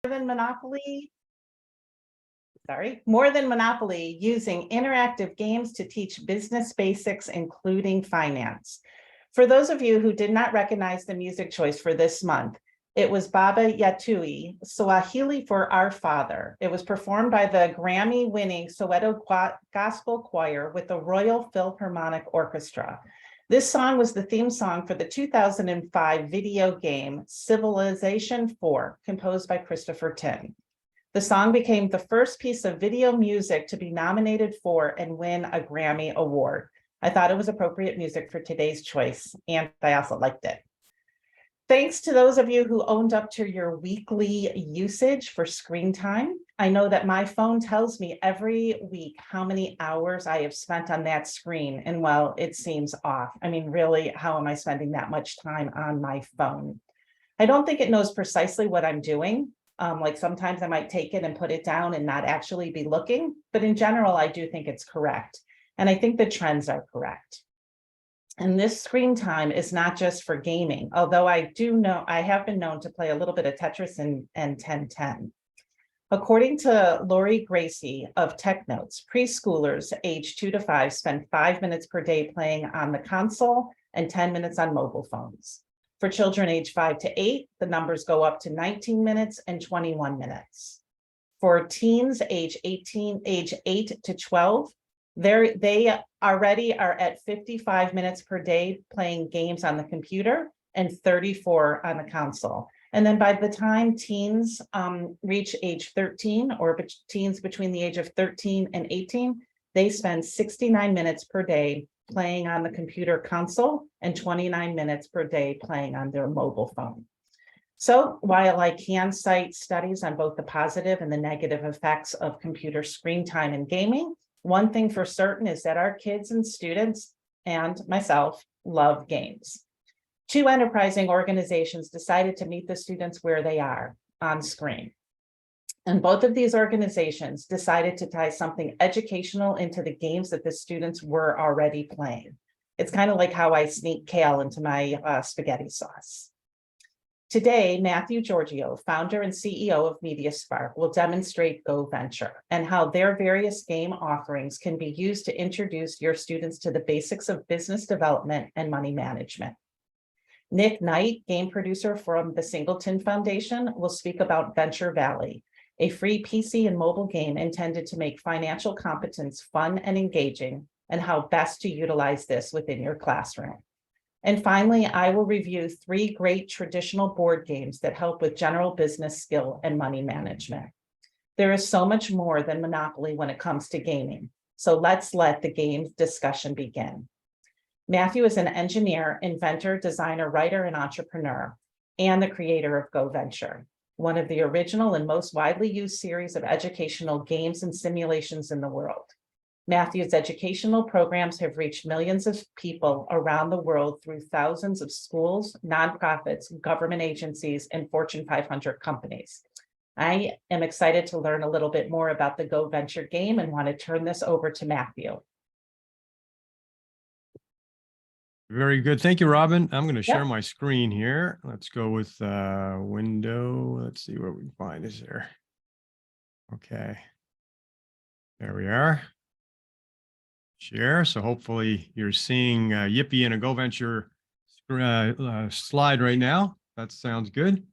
than Monopoly. More than Monopoly, using interactive games to teach business basics, including finance. For those of you who did not recognize the music choice for this month, it was Baba Yatui, Swahili for Our Father. It was performed by the Grammy-winning Soweto Gospel Choir with the Royal Philharmonic Orchestra. This song was the theme song for the 2005 video game Civilization 4, composed by Christopher Tin. The song became the first piece of video music to be nominated for and win a Grammy Award. I thought it was appropriate music for today's choice, and I also liked it. Thanks to those of you who owned up to your weekly usage for screen time. I know that my phone tells me every week how many hours I have spent on that screen, and well, it seems off. I mean, really, how am I spending that much time on my phone? I don't think it knows precisely what I'm doing. Like sometimes I might take it and put it down and not actually be looking, but in general, I do think it's correct. And I think the trends are correct. And this screen time is not just for gaming, although I have been known to play a little bit of Tetris and 1010. According to Lori Gracie of TechNotes, preschoolers age 2 to 5 spend 5 minutes per day playing on the console and 10 minutes on mobile phones. For children age 5 to 8, the numbers go up to 19 minutes and 21 minutes. For teens age 8 to 12, they already are at 55 minutes per day playing games on the computer and 34 on the console. And then by the time teens reach age 13, or teens between the age of 13 and 18, they spend 69 minutes per day playing on the computer console and 29 minutes per day playing on their mobile phone. So while I can cite studies on both the positive and the negative effects of computer screen time and gaming, one thing for certain is that our kids and students and myself love games. 2 enterprising organizations decided to meet the students where they are on screen. And both of these organizations decided to tie something educational into the games that the students were already playing. It's kind of like how I sneak kale into my spaghetti sauce. Today, Matthew Giorgio, founder and CEO of MediaSpark, will demonstrate GoVenture and how their various game offerings can be used to introduce your students to the basics of business development and money management. Nick Knight, game producer from the Singleton Foundation, will speak about Venture Valley, a free PC and mobile game intended to make financial competence fun and engaging, and how best to utilize this within your classroom. And finally, I will review 3 great traditional board games that help with general business skill and money management. There is so much more than Monopoly when it comes to gaming, so let's let the games discussion begin. Matthew is an engineer, inventor, designer, writer, and entrepreneur, and the creator of GoVenture, one of the original and most widely used series of educational games and simulations in the world. Matthew's educational programs have reached millions of people around the world through thousands of schools, nonprofits, government agencies, and Fortune 500 companies. I am excited to learn a little bit more about the GoVenture game and want to turn this over to Matthew. Very good. Thank you, Robin. I'm going to share my screen here. Let's go with window. Let's see what we can find is there. Okay. There we are. Share. So hopefully you're seeing YIPPEE in a GoVenture slide right now. That sounds good.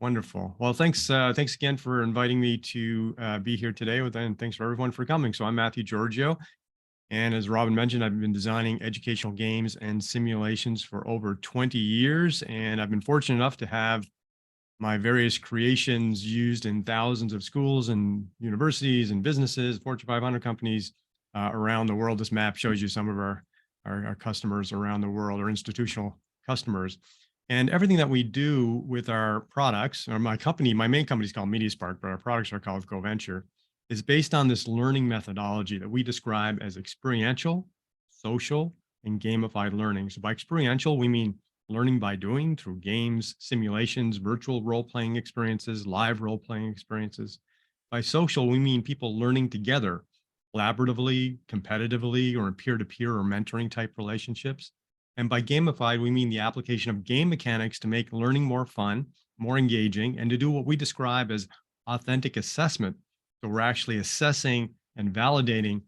Wonderful. Well, thanks again for inviting me to be here today, and thanks for everyone for coming. So I'm Matthew Giorgio. And as Robin mentioned, I've been designing educational games and simulations for over 20 years. And I've been fortunate enough to have my various creations used in thousands of schools and universities and businesses, Fortune 500 companies around the world. This map shows you some of our customers around the world, our institutional customers. And everything that we do with our products, or my main company is called MediaSpark, but our products are called GoVenture, is based on this learning methodology that we describe as experiential, social, and gamified learning. So by experiential, we mean learning by doing through games, simulations, virtual role-playing experiences, live role-playing experiences. By social, we mean people learning together, collaboratively, competitively, or in peer-to-peer or mentoring type relationships. And by gamified, we mean the application of game mechanics to make learning more fun, more engaging, and to do what we describe as authentic assessment. So we're actually assessing and validating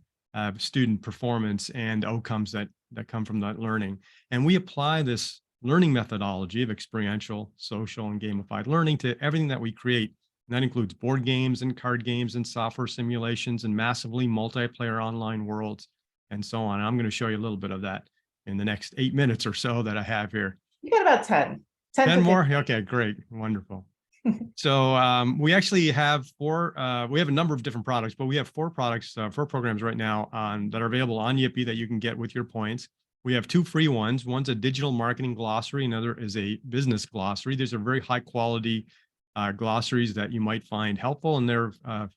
student performance and outcomes that come from that learning. And we apply this learning methodology of experiential, social, and gamified learning to everything that we create. And that includes board games and card games and software simulations and massively multiplayer online worlds and so on. And I'm going to show you a little bit of that in the next 8 minutes or so that I have here. You got about 10. 10 more? Okay, great. Wonderful. So we actually have we have a number of different products, but we have 4 products, 4 programs right now that are available on YIPPEE that you can get with your points. We have 2 free ones. One's a digital marketing glossary. Another is a business glossary. These are very high quality glossaries that you might find helpful, and they're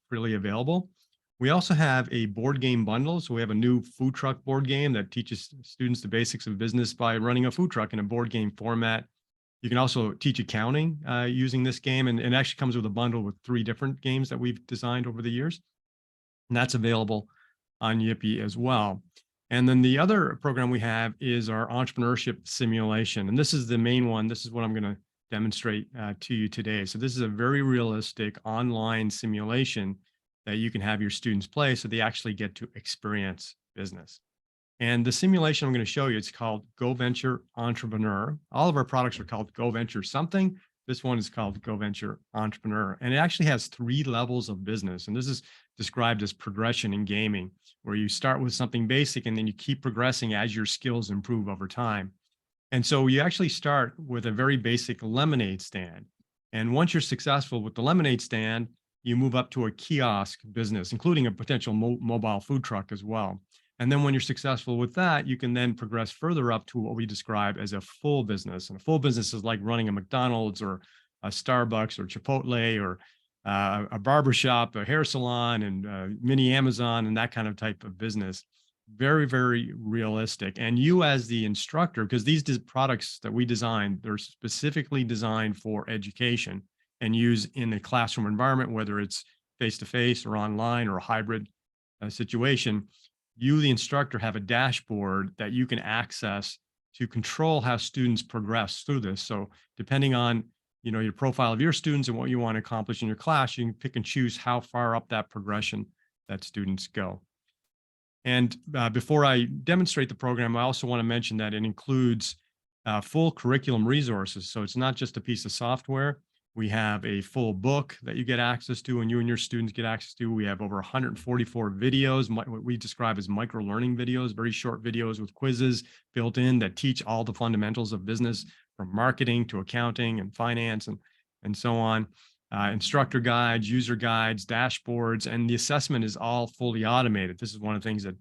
freely available. We also have a board game bundle. So we have a new food truck board game that teaches students the basics of business by running a food truck in a board game format. You can also teach accounting using this game, and it actually comes with a bundle with 3 different games that we've designed over the years. And that's available on YIPPEE as well. And then the other program we have is our entrepreneurship simulation. And this is the main one. This is what I'm going to demonstrate to you today. So this is a very realistic online simulation that you can have your students play so they actually get to experience business. And the simulation I'm going to show you, it's called GoVenture Entrepreneur. All of our products are called GoVenture something. This one is called GoVenture Entrepreneur. And it actually has 3 levels of business. And this is described as progression in gaming, where you start with something basic and then you keep progressing as your skills improve over time. And so you actually start with a very basic lemonade stand. And once you're successful with the lemonade stand, you move up to a kiosk business, including a potential mobile food truck as well. And then when you're successful with that, you can then progress further up to what we describe as a full business. And a full business is like running a McDonald's or a Starbucks or Chipotle or a barbershop, a hair salon, and mini Amazon, and that kind of type of business. Very, very realistic. And you as the instructor, because these products that we designed, they're specifically designed for education and use in a classroom environment, whether it's face-to-face or online or a hybrid situation. You, the instructor, have a dashboard that you can access to control how students progress through this. So depending on your profile of your students and what you want to accomplish in your class, you can pick and choose how far up that progression that students go. And before I demonstrate the program, I also want to mention that it includes full curriculum resources. So it's not just a piece of software. We have a full book that you get access to and you and your students get access to. We have over 144 videos, what we describe as micro-learning videos, very short videos with quizzes built in that teach all the fundamentals of business, from marketing to accounting and finance and so on. Instructor guides, user guides, dashboards, and the assessment is all fully automated. This is one of the things that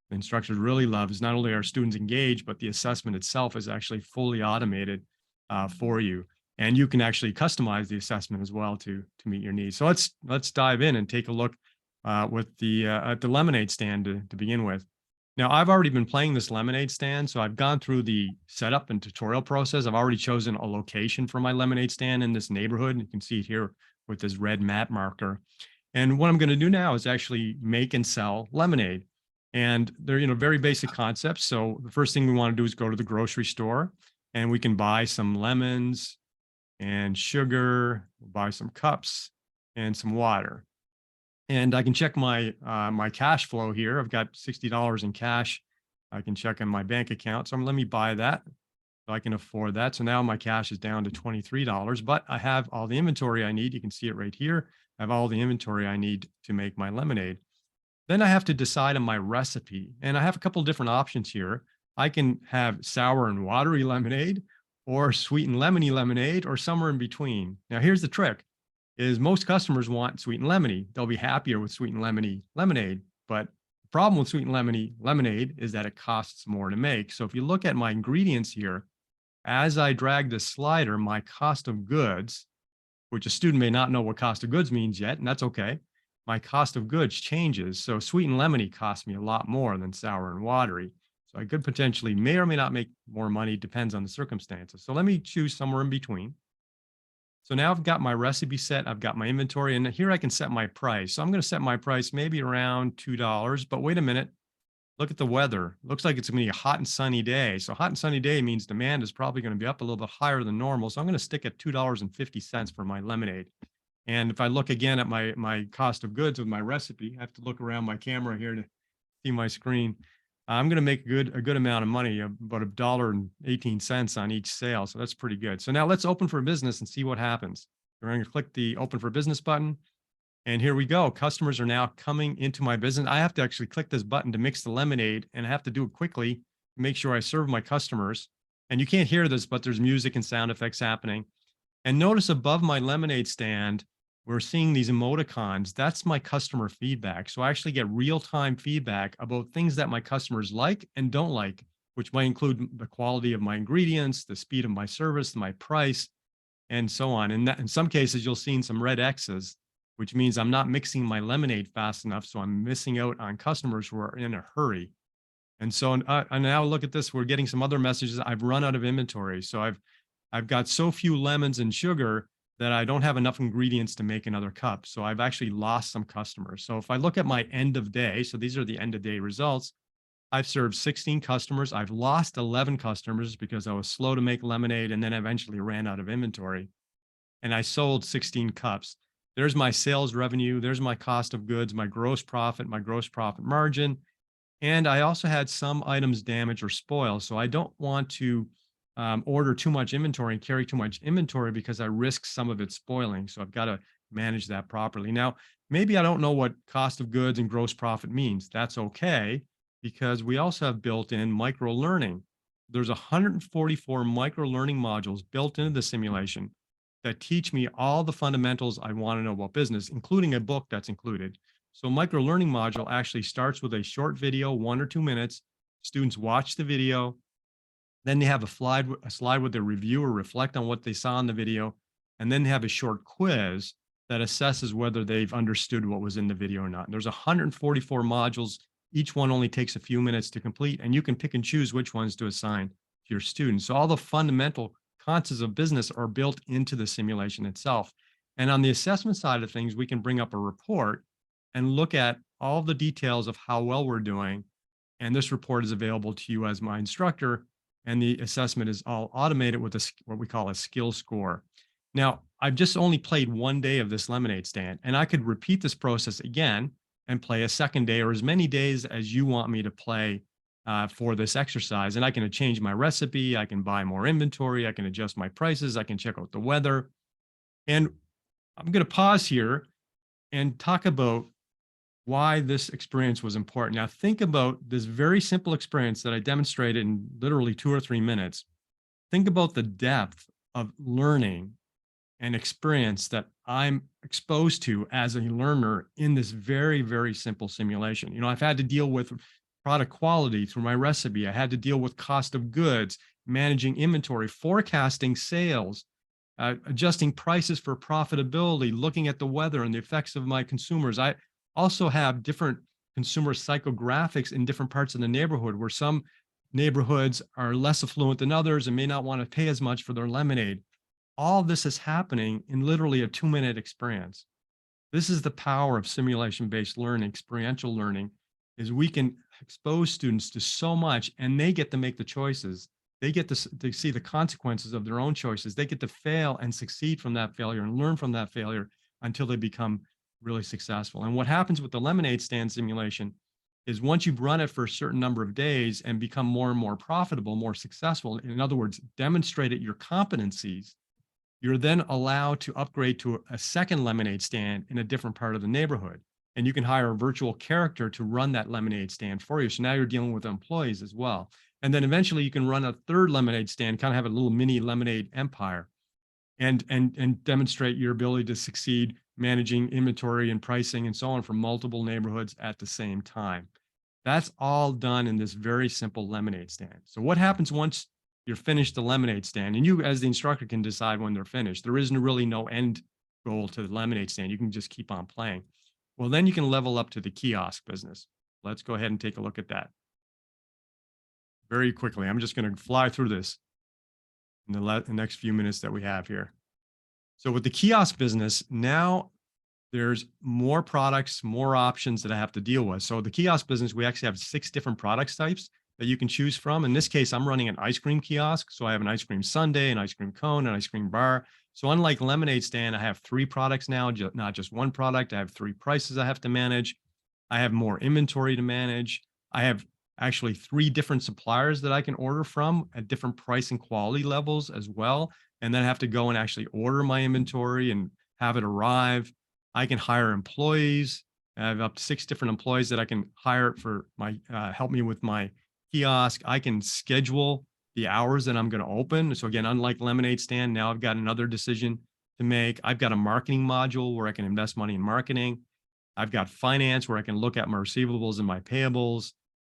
the instructors really love, is not only are students engaged, but the assessment itself is actually fully automated for you. And you can actually customize the assessment as well to meet your needs. So let's dive in and take a look with at the lemonade stand to begin with. Now, I've already been playing this lemonade stand, so I've gone through the setup and tutorial process. I've already chosen a location for my lemonade stand in this neighborhood. You can see it here with this red map marker. And what I'm going to do now is actually make and sell lemonade. And they're very basic concepts. So the first thing we want to do is go to the grocery store, and we can buy some lemons and sugar, buy some cups and some water. And I can check my my cash flow here. I've got $60 in cash. I can check on my bank account. So let me buy that so I can afford that. So now my cash is down to $23, but I have all the inventory I need. You can see it right here. I have all the inventory I need to make my lemonade. Then I have to decide on my recipe. And I have a couple of different options here. I can have sour and watery lemonade, or sweet and lemony lemonade, or somewhere in between. Now, here's the trick, is most customers want sweet and lemony. They'll be happier with sweet and lemony lemonade. But the problem with sweet and lemony lemonade is that it costs more to make. So if you look at my ingredients here, as I drag this slider, my cost of goods, which a student may not know what cost of goods means yet, and that's okay, my cost of goods changes. So sweet and lemony costs me a lot more than sour and watery. So I could potentially may or may not make more money, depends on the circumstances. So let me choose somewhere in between. So now I've got my recipe set, I've got my inventory, and here I can set my price. So I'm going to set my price maybe around $2, but wait a minute, look at the weather. Looks like it's going to be a hot and sunny day. So hot and sunny day means demand is probably going to be up a little bit higher than normal. So I'm going to stick at $2.50 for my lemonade. And if I look again at my cost of goods with my recipe, I have to look around my camera here to see my screen. I'm going to make a good amount of money, about $1.18 on each sale. So that's pretty good. So now let's open for business and see what happens. We're going to click the open for business button. And here we go. Customers are now coming into my business. I have to actually click this button to mix the lemonade, and I have to do it quickly to make sure I serve my customers. And you can't hear this, but there's music and sound effects happening. And notice above my lemonade stand, we're seeing these emoticons. That's my customer feedback. So I actually get real-time feedback about things that my customers like and don't like, which might include the quality of my ingredients, the speed of my service, my price, and so on. And in some cases, you'll see some red X's, which means I'm not mixing my lemonade fast enough. So I'm missing out on customers who are in a hurry. And so and now look at this. We're getting some other messages. I've run out of inventory. So I've got so few lemons and sugar that I don't have enough ingredients to make another cup. So I've actually lost some customers. So if I look at my end of day, so these are the end of day results, I've served 16 customers. I've lost 11 customers because I was slow to make lemonade and then eventually ran out of inventory. And I sold 16 cups. There's my sales revenue. There's my cost of goods, my gross profit margin. And I also had some items damaged or spoil. So I don't want to order too much inventory and carry too much inventory because I risk some of it spoiling. So I've got to manage that properly. Now, maybe I don't know what cost of goods and gross profit means. That's okay, because we also have built in micro learning. There's 144 micro learning modules built into the simulation that teach me all the fundamentals I want to know about business, including a book that's included. So micro learning module actually starts with a short video, 1 or 2 minutes. Students watch the video. Then they have a slide with their review or reflect on what they saw in the video. And then they have a short quiz that assesses whether they've understood what was in the video or not. And there's 144 modules. Each one only takes a few minutes to complete, and you can pick and choose which ones to assign to your students. So all the fundamental concepts of business are built into the simulation itself. And on the assessment side of things, we can bring up a report and look at all the details of how well we're doing. And this report is available to you as my instructor. And the assessment is all automated with what we call a skill score. Now, I've just only played 1 day of this lemonade stand, and I could repeat this process again and play a second day or as many days as you want me to play for this exercise. And I can change my recipe. I can buy more inventory. I can adjust my prices. I can check out the weather. And I'm going to pause here and talk about why this experience was important. Now, think about this very simple experience that I demonstrated in literally 2 or 3 minutes. Think about the depth of learning and experience that I'm exposed to as a learner in this very, very simple simulation. You know, I've had to deal with product quality through my recipe. I had to deal with cost of goods, managing inventory, forecasting sales, adjusting prices for profitability, looking at the weather and the effects of my consumers. I also have different consumer psychographics in different parts of the neighborhood, where some neighborhoods are less affluent than others and may not want to pay as much for their lemonade. All this is happening in literally a 2-minute experience. This is the power of simulation-based learning, experiential learning, is we can expose students to so much, and they get to make the choices. They get to see the consequences of their own choices. They get to fail and succeed from that failure and learn from that failure until they become really successful. And what happens with the lemonade stand simulation is once you've run it for a certain number of days and become more and more profitable, more successful, in other words, demonstrated your competencies, you're then allowed to upgrade to a second lemonade stand in a different part of the neighborhood. And you can hire a virtual character to run that lemonade stand for you. So now you're dealing with employees as well. And then eventually you can run a third lemonade stand, kind of have a little mini lemonade empire, and demonstrate your ability to succeed managing inventory and pricing and so on for multiple neighborhoods at the same time. That's all done in this very simple lemonade stand. So what happens once you're finished the lemonade stand, and you as the instructor can decide when they're finished? There isn't really no end goal to the lemonade stand. You can just keep on playing. Well, then you can level up to the kiosk business. Let's go ahead and take a look at that very quickly. I'm just going to fly through this in the next few minutes that we have here. So with the kiosk business, now there's more products, more options that I have to deal with. So the kiosk business, we actually have 6 different product types that you can choose from. In this case, I'm running an ice cream kiosk. So I have an ice cream sundae, an ice cream cone, an ice cream bar. So unlike Lemonade Stand, I have 3 products now, not just 1 product. I have 3 prices I have to manage. I have more inventory to manage. I have actually 3 different suppliers that I can order from at different price and quality levels as well. And then I have to go and actually order my inventory and have it arrive. I can hire employees. I have up to 6 different employees that I can hire for my help me with my kiosk. I can schedule the hours that I'm going to open. So again, unlike Lemonade Stand, now I've got another decision to make. I've got a marketing module where I can invest money in marketing. I've got finance where I can look at my receivables and my payables.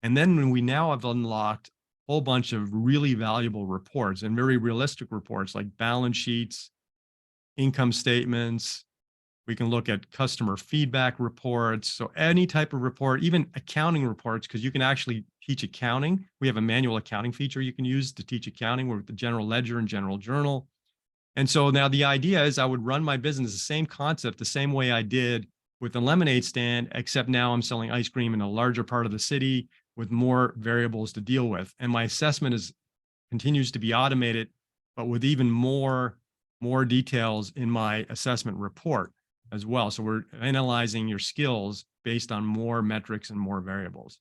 And then when we now have unlocked a whole bunch of really valuable reports and very realistic reports like balance sheets, income statements. We can look at customer feedback reports. So any type of report, even accounting reports, because you can actually teach accounting. We have a manual accounting feature you can use to teach accounting with the general ledger and general journal. And so now the idea is I would run my business the same concept, the same way I did with the Lemonade Stand, except now I'm selling ice cream in a larger part of the city with more variables to deal with. And my assessment continues to be automated, but with even more details in my assessment report as well. So we're analyzing your skills based on more metrics and more variables.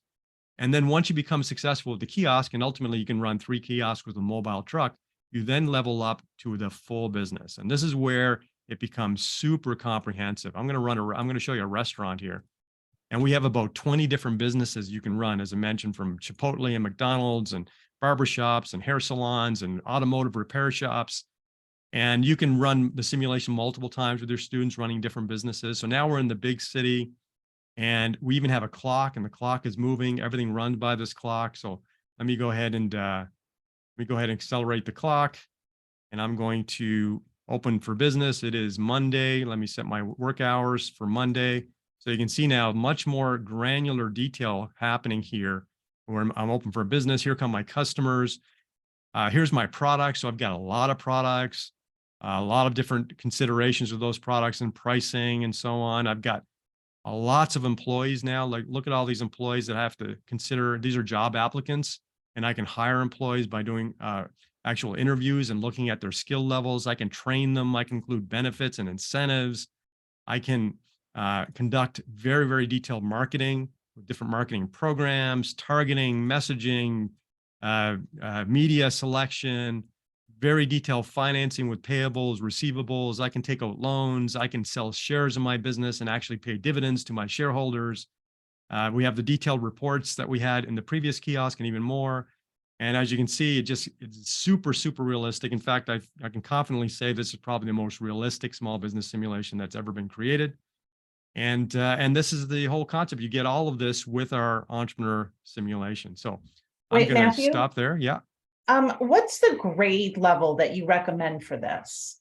And then once you become successful with the kiosk, and ultimately you can run 3 kiosks with a mobile truck, you then level up to the full business. And this is where it becomes super comprehensive. I'm going to show you a restaurant here. And we have about 20 different businesses you can run, as I mentioned, from Chipotle and McDonald's and barbershops and hair salons and automotive repair shops. And you can run the simulation multiple times with your students running different businesses. So now we're in the big city and we even have a clock and the clock is moving. Everything runs by this clock. So let me go ahead and accelerate the clock. And I'm going to open for business. It is Monday. Let me set my work hours for Monday. So you can see now much more granular detail happening here where I'm open for business. Here come my customers. Here's my products. So I've got a lot of products, a lot of different considerations of those products and pricing and so on. I've got lots of employees now. Like, look at all these employees that I have to consider. These are job applicants, and I can hire employees by doing actual interviews and looking at their skill levels. I can train them. I can include benefits and incentives. I can conduct very, very detailed marketing with different marketing programs, targeting, messaging, media selection, very detailed financing with payables, receivables. I can take out loans. I can sell shares in my business and actually pay dividends to my shareholders. We have the detailed reports that we had in the previous kiosk and even more. And as you can see, it's super, super realistic. In fact, I can confidently say this is probably the most realistic small business simulation that's ever been created. And this is the whole concept. You get all of this with our entrepreneur simulation. So I'm Wait, going to Matthew, stop there. Yeah. what's the grade level that you recommend for this?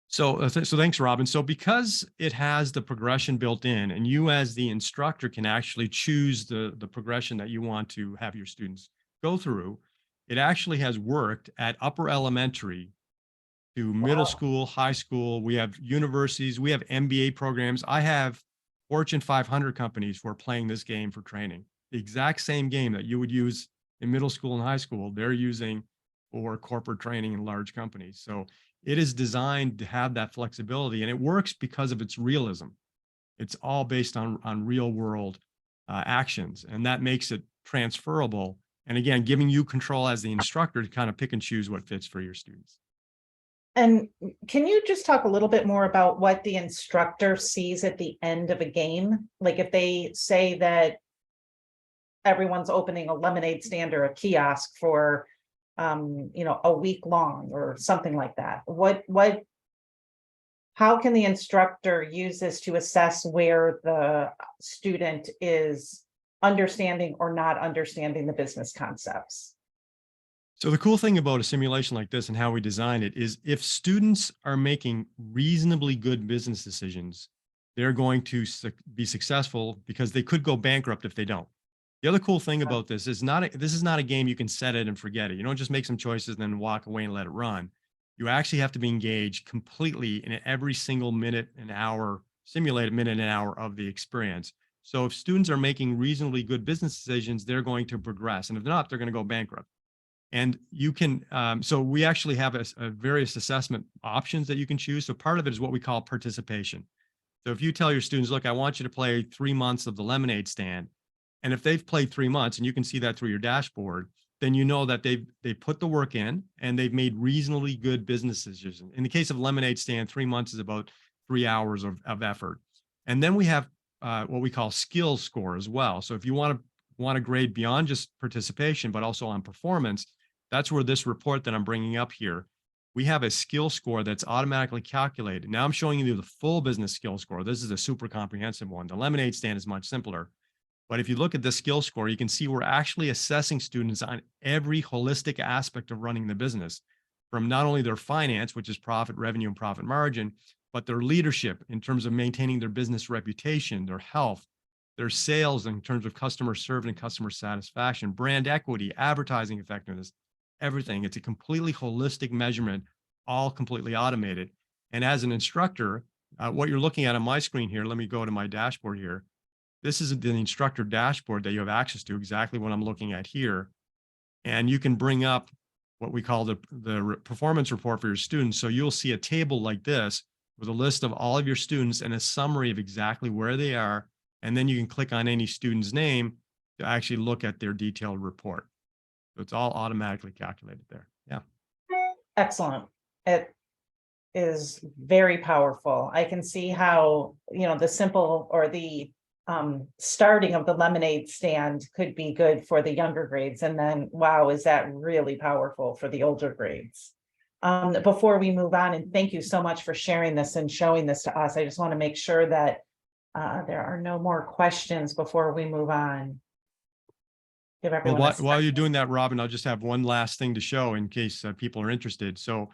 So thanks, Robin. So because it has the progression built in, and you as the instructor can actually choose the progression that you want to have your students go through, it actually has worked at upper elementary to middle school, high school. We have universities, we have MBA programs. I have Fortune 500 companies who are playing this game for training. The exact same game that you would use in middle school and high school, they're using for corporate training in large companies. So it is designed to have that flexibility, and it works because of its realism. It's all based on real world actions, and that makes it transferable. And again, giving you control as the instructor to kind of pick and choose what fits for your students. And can you just talk a little bit more about what the instructor sees at the end of a game? Like if they say that everyone's opening a lemonade stand or a kiosk for, a week long or something like that. How can the instructor use this to assess where the student is understanding or not understanding the business concepts? So the cool thing about a simulation like this and how we design it is if students are making reasonably good business decisions, they're going to be successful because they could go bankrupt if they don't. The other cool thing about this is this is not a game you can set it and forget it. You don't just make some choices and then walk away and let it run. You actually have to be engaged completely in every single minute and hour, simulated minute and hour of the experience. So if students are making reasonably good business decisions, they're going to progress. And if not, they're going to go bankrupt. And you can, so we actually have a various assessment options that you can choose. So part of it is what we call participation. So if you tell your students, look, I want you to play 3 months of the lemonade stand. And if they've played 3 months, and you can see that through your dashboard, then you know that they've put the work in and they've made reasonably good business decisions. In the case of lemonade stand, 3 months is about 3 hours of effort. And then we have what we call skills score as well. So if you want to grade beyond just participation, but also on performance, that's where this report that I'm bringing up here, we have a skill score that's automatically calculated. Now I'm showing you the full business skill score. This is a super comprehensive one. The lemonade stand is much simpler. But if you look at the skill score, you can see we're actually assessing students on every holistic aspect of running the business, from not only their finance, which is profit, revenue, and profit margin, but their leadership in terms of maintaining their business reputation, their health, their sales in terms of customer service and customer satisfaction, brand equity, advertising effectiveness, everything. It's a completely holistic measurement, all completely automated. And as an instructor, what you're looking at on my screen here, let me go to my dashboard here. This is the instructor dashboard that you have access to, exactly what I'm looking at here. And you can bring up what we call the performance report for your students. So you'll see a table like this with a list of all of your students and a summary of exactly where they are. And then you can click on any student's name to actually look at their detailed report. So it's all automatically calculated there. Yeah. Excellent. It is very powerful. I can see how, the simple or the starting of the lemonade stand could be good for the younger grades. And then, wow, is that really powerful for the older grades? Before we move on, and thank you so much for sharing this and showing this to us. I just want to make sure that there are no more questions before we move on. Give everyone while you're doing that, Robin, I'll just have one last thing to show in case people are interested. So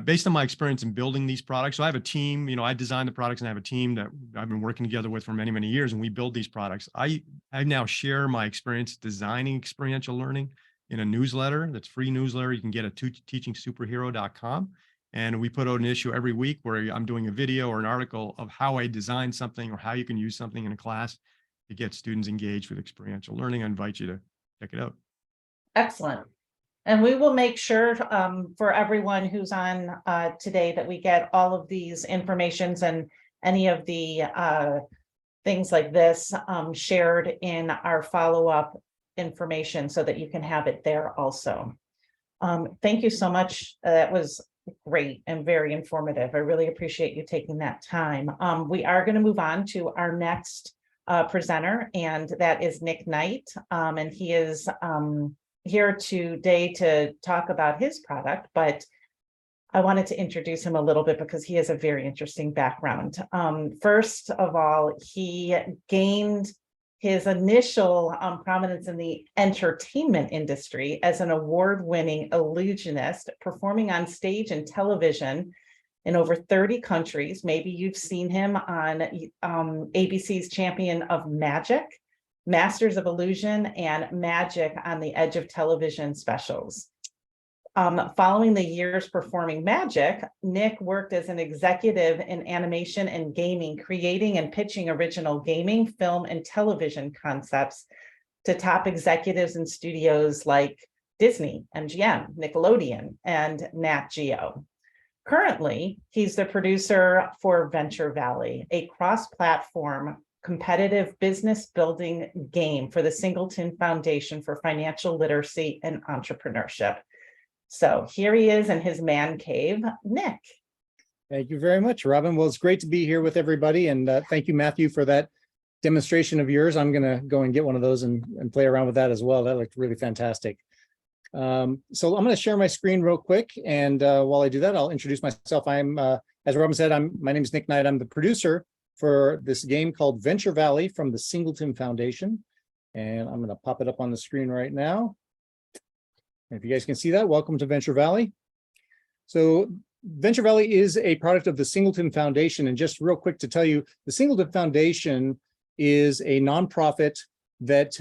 based on my experience in building these products, so I have a team, I design the products and I have a team that I've been working together with for many, many years, and we build these products. I now share my experience designing experiential learning in a newsletter. That's free newsletter. You can get at teachingsuperhero.com. And we put out an issue every week where I'm doing a video or an article of how I design something or how you can use something in a class to get students engaged with experiential learning. I invite you to check it out. Excellent. And we will make sure for everyone who's on today that we get all of these informations and any of the things like this shared in our follow-up information so that you can have it there also. Thank you so much. That was great and very informative. I really appreciate you taking that time. We are going to move on to our next presenter, and that is Nick Knight. And he is here today to talk about his product, but I wanted to introduce him a little bit because he has a very interesting background. First of all, he gained his initial prominence in the entertainment industry as an award-winning illusionist, performing on stage and television in over 30 countries. Maybe you've seen him on ABC's Champion of Magic, Masters of Illusion, and Magic on the Edge of Television specials. Following the years performing Magic, Nick worked as an executive in animation and gaming, creating and pitching original gaming, film, and television concepts to top executives in studios like Disney, MGM, Nickelodeon, and Nat Geo. Currently, he's the producer for Venture Valley, a cross-platform competitive business building game for the Singleton Foundation for Financial Literacy and Entrepreneurship. So here he is in his man cave, Nick. Thank you very much, Robin. Well, it's great to be here with everybody. And thank you, Matthew, for that demonstration of yours. I'm going to go and get one of those and play around with that as well. That looked really fantastic. So I'm going to share my screen real quick. And while I do that, I'll introduce myself. I'm, as Robin said, my name is Nick Knight. I'm the producer for this game called Venture Valley from the Singleton Foundation. And I'm going to pop it up on the screen right now. And if you guys can see that, welcome to Venture Valley. So Venture Valley is a product of the Singleton Foundation. And just real quick to tell you, the Singleton Foundation is a nonprofit that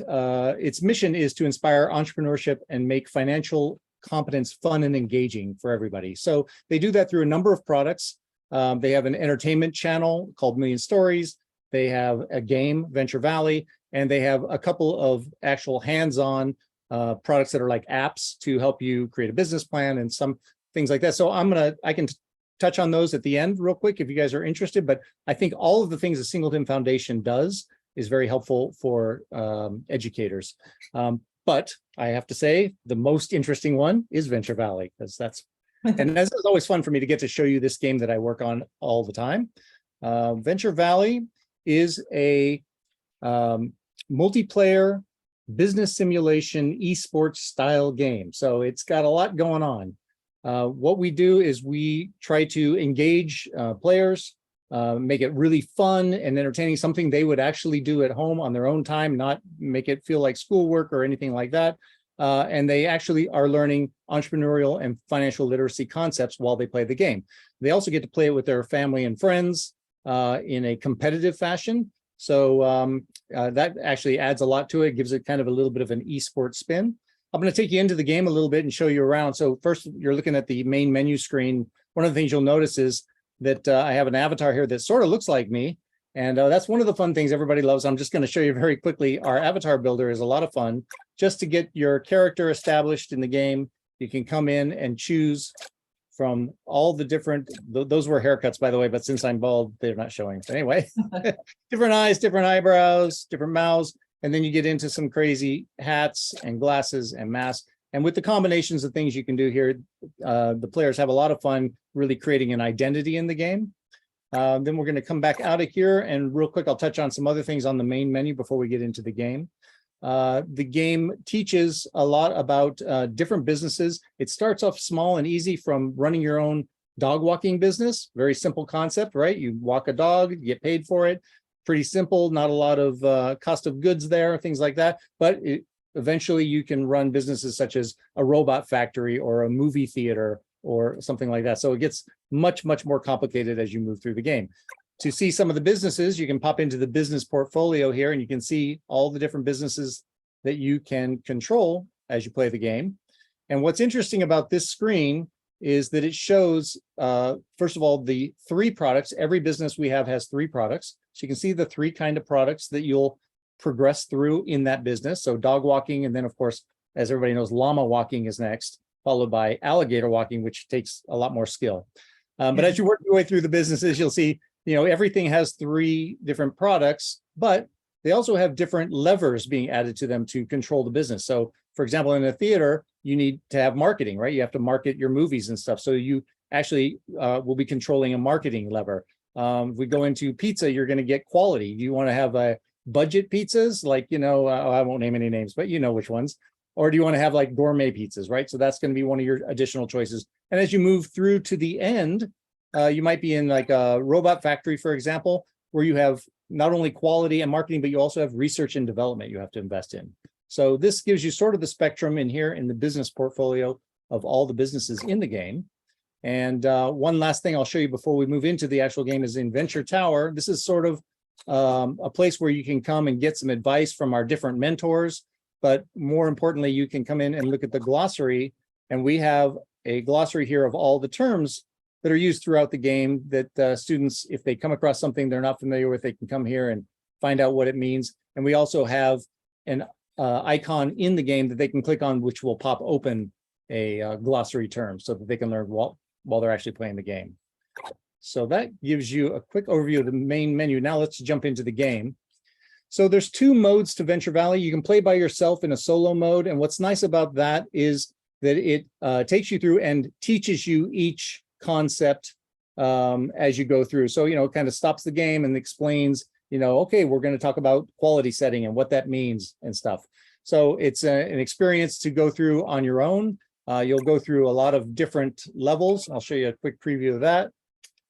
its mission is to inspire entrepreneurship and make financial competence fun and engaging for everybody. So they do that through a number of products. They have an entertainment channel called Million Stories. They have a game, Venture Valley, and they have a couple of actual hands-on products that are like apps to help you create a business plan and some things like that. So I can touch on those at the end real quick if you guys are interested, but I think all of the things the Singleton Foundation does is very helpful for educators. But I have to say the most interesting one is Venture Valley, because that's always fun for me to get to show you this game that I work on all the time. Venture Valley is a multiplayer business simulation esports style game. So it's got a lot going on. What we do is we try to engage players, make it really fun and entertaining, something they would actually do at home on their own time, not make it feel like schoolwork or anything like that. And they actually are learning entrepreneurial and financial literacy concepts while they play the game. They also get to play it with their family and friends in a competitive fashion. So that actually adds a lot to it, gives it kind of a little bit of an esports spin. I'm going to take you into the game a little bit and show you around. So first, you're looking at the main menu screen. One of the things you'll notice is that I have an avatar here that sort of looks like me. And that's one of the fun things everybody loves. I'm just going to show you very quickly. Our avatar builder is a lot of fun. Just to get your character established in the game, you can come in and choose from all the different, those were haircuts, by the way, but since I'm bald, they're not showing. But anyway, different eyes, different eyebrows, different mouths. And then you get into some crazy hats and glasses and masks. And with the combinations of things you can do here, the players have a lot of fun really creating an identity in the game. Then we're going to come back out of here, and real quick, I'll touch on some other things on the main menu before we get into the game. The game teaches a lot about different businesses. It starts off small and easy from running your own dog walking business. Very simple concept, right? You walk a dog, you get paid for it. Pretty simple, not a lot of cost of goods there, things like that. But eventually you can run businesses such as a robot factory or a movie theater or something like that. So it gets much, much more complicated as you move through the game. To see some of the businesses, you can pop into the business portfolio here, and you can see all the different businesses that you can control as you play the game. And what's interesting about this screen is that it shows, first of all, the 3 products. Every business we have has 3 products. So you can see the 3 kind of products that you'll progress through in that business. So dog walking, and then of course, as everybody knows, llama walking is next, followed by alligator walking, which takes a lot more skill. But as you work your way through the businesses, you'll see, everything has 3 different products, but they also have different levers being added to them to control the business. So for example, in a theater, you need to have marketing, right? You have to market your movies and stuff. So you actually will be controlling a marketing lever. If we go into pizza, you're going to get quality. Do you want to have a budget pizzas, like, I won't name any names, but you know which ones, or do you want to have like gourmet pizzas, right? So that's going to be one of your additional choices. And as you move through to the end, you might be in like a robot factory, for example, where you have not only quality and marketing, but you also have research and development you have to invest in. So this gives you sort of the spectrum in here in the business portfolio of all the businesses in the game. And one last thing I'll show you before we move into the actual game is in Venture Tower. This is sort of a place where you can come and get some advice from our different mentors. But more importantly, you can come in and look at the glossary. And we have a glossary here of all the terms that are used throughout the game that students, if they come across something they're not familiar with, they can come here and find out what it means. And we also have an icon in the game that they can click on, which will pop open a glossary term so that they can learn while they're actually playing the game. So that gives you a quick overview of the main menu. Now let's jump into the game. So there's 2 modes to Venture Valley. You can play by yourself in a solo mode. And what's nice about that is that it takes you through and teaches you each concept as you go through. So, it kind of stops the game and explains, okay, we're going to talk about quality setting and what that means and stuff. So it's an experience to go through on your own. You'll go through a lot of different levels. I'll show you a quick preview of that.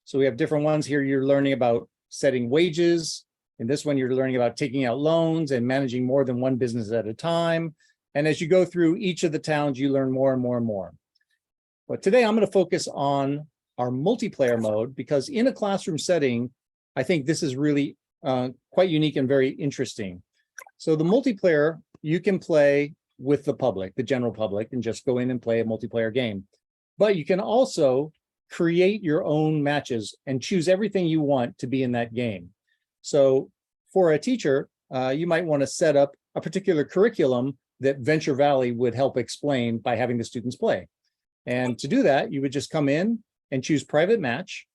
So we have different ones here. You're learning about setting wages. In this one, you're learning about taking out loans and managing more than one business at a time. And as you go through each of the towns, you learn more and more and more. But today I'm going to focus on our multiplayer mode, because in a classroom setting, I think this is really quite unique and very interesting. So the multiplayer, you can play with the public, the general public, and just go in and play a multiplayer game. But you can also create your own matches and choose everything you want to be in that game. So for a teacher, you might want to set up a particular curriculum that Venture Valley would help explain by having the students play. And to do that, you would just come in and choose private match.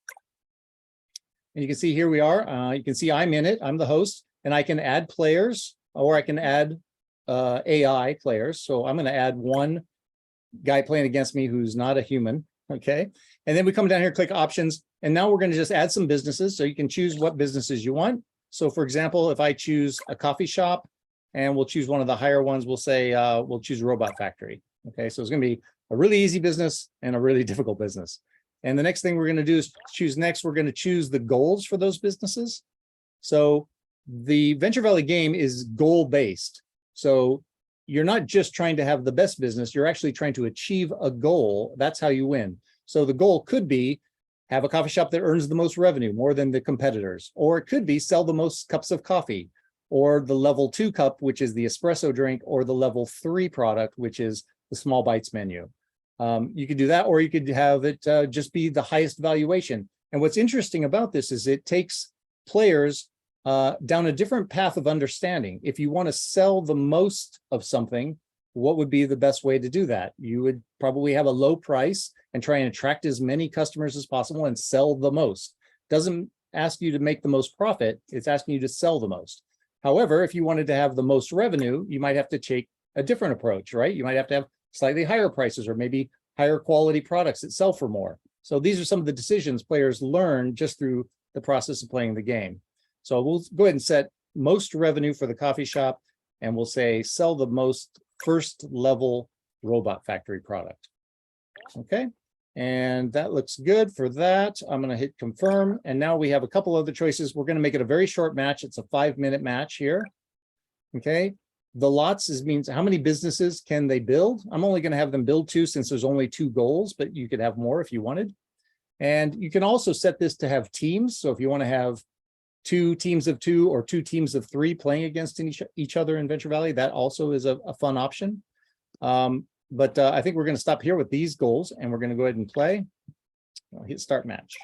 And you can see here we are. You can see I'm in it. I'm the host, and I can add players, or I can add AI players. So I'm going to add one guy playing against me who's not a human. Okay. And then we come down here, click options. And now we're going to just add some businesses. So you can choose what businesses you want. So for example, if I choose a coffee shop, and we'll choose one of the higher ones, we'll say, we'll choose Robot Factory. Okay. So it's going to be a really easy business and a really difficult business. And the next thing we're going to do is choose next. We're going to choose the goals for those businesses. So the Venture Valley game is goal-based. So you're not just trying to have the best business, you're actually trying to achieve a goal. That's how you win. So the goal could be have a coffee shop that earns the most revenue, more than the competitors, or it could be sell the most cups of coffee, or the level 2 cup, which is the espresso drink, or the level 3 product, which is the small bites menu. You could do that, or you could have it just be the highest valuation. And what's interesting about this is it takes players down a different path of understanding. If you want to sell the most of something, what would be the best way to do that? You would probably have a low price and try and attract as many customers as possible and sell the most. Doesn't ask you to make the most profit, it's asking you to sell the most. However, if you wanted to have the most revenue, you might have to take a different approach, right? You might have to have slightly higher prices, or maybe higher quality products that sell for more. So these are some of the decisions players learn just through the process of playing the game. So we'll go ahead and set most revenue for the coffee shop, and we'll say sell the most first level Robot Factory product. Okay, and that looks good for that. I'm going to hit confirm, and now we have a couple other choices. We're going to make it a very short match. It's a 5-minute match here. Okay. The lots means how many businesses can they build? I'm only going to have them build 2 since there's only 2 goals, but you could have more if you wanted. And you can also set this to have teams. So if you want to have 2 teams of 2 or 2 teams of 3 playing against each other in Venture Valley, that also is a fun option. But I think we're going to stop here with these goals, and we're going to go ahead and play. I'll hit start match.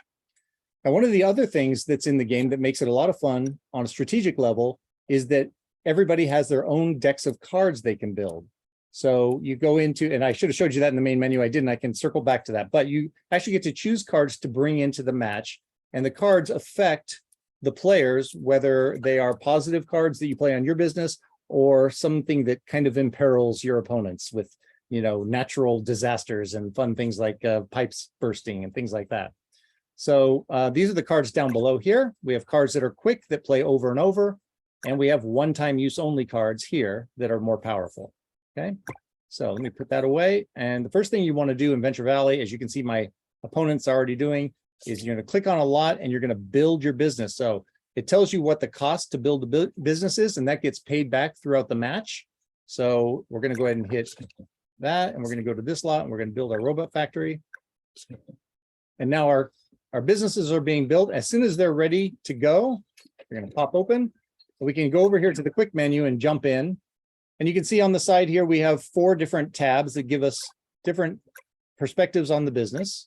Now, one of the other things that's in the game that makes it a lot of fun on a strategic level is that everybody has their own decks of cards they can build. So you go into, and I should have showed you that in the main menu. I didn't. I can circle back to that. But you actually get to choose cards to bring into the match, and the cards affect the players, whether they are positive cards that you play on your business or something that kind of imperils your opponents with, you know, natural disasters and fun things like pipes bursting and things like that. So these are the cards down below here. We have cards that are quick that play over and over. And we have one-time use only cards here that are more powerful. Okay, so let me put that away. And the first thing you want to do in Venture Valley, as you can see my opponent's already doing, is you're going to click on a lot and you're going to build your business. So it tells you what the cost to build the business is, and that gets paid back throughout the match. So we're going to go ahead and hit that, and we're going to go to this lot, and we're going to build our Robot Factory. And now our businesses are being built. As soon as they're ready to go, they're going to pop open. We can go over here to the quick menu and jump in. And you can see on the side here, we have 4 different tabs that give us different perspectives on the business.